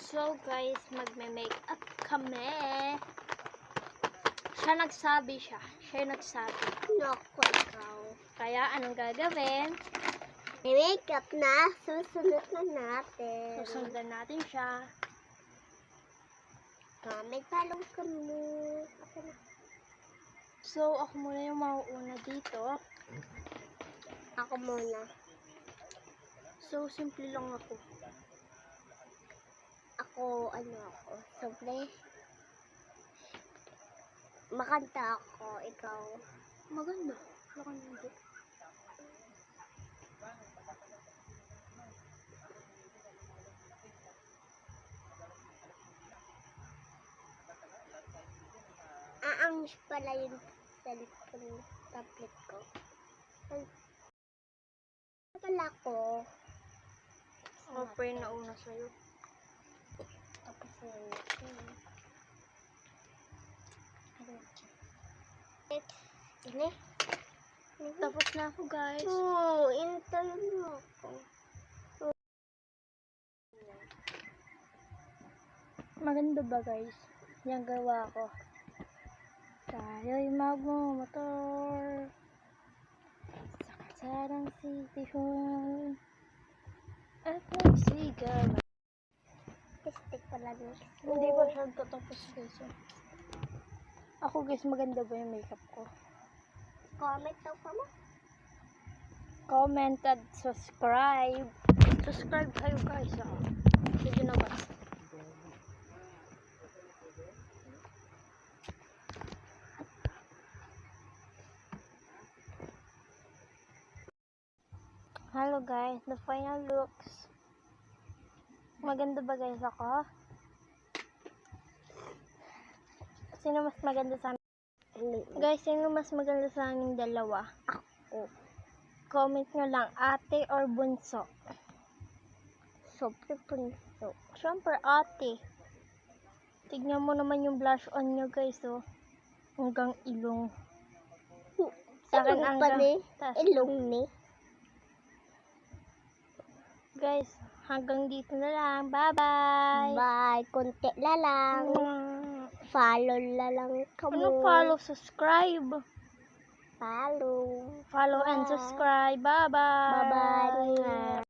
So guys, magme-makeup kami. Siya yung nagsabi. Naku, ikaw. Kaya anong gagawin? May makeup na. Susunod na natin. Susundan natin siya. May talong kami. So ako muna yung mauuna dito. Ako muna. So simple lang ako. Ako, sobre. Makanta ako, ikaw. Maganda. Baka hindi. Aangis pala yung cellphone tablet ko. Ay. Pala ko. Ako pa yung nauna sa'yo. Tapos yun. Ini? Tapos na ako guys. Oo, intayin mo ako. Maganda ba guys? Yung gawa ko. Tayo'y magmumotor sa kalsadang City Hall at magsigaw. Pistik pala din. Hindi ba siya tatapos guys? Ako guys, maganda ba yung makeup ko? Comment daw ka mo. Comment at subscribe. Subscribe kayo guys. Sige na ba? Hello guys, the final looks. Maganda ba guys ako? Sino mas maganda sa amin? Guys, sino mas maganda sa aming dalawa? Ako. Comment nyo lang, ate or bunso? Sobre punso. Siyempre, ate. Tignan mo naman yung blush on nyo guys, oh. Hanggang ilong. Sa akin Ilong pa ni? taas. Ilong ni? Guys, hanggang dito na lang. Bye-bye! Bye. Konti na lang. Follow na lang ka mo. Ano follow? Subscribe. Follow. Follow and Bye. subscribe. Bye-bye! Bye-bye.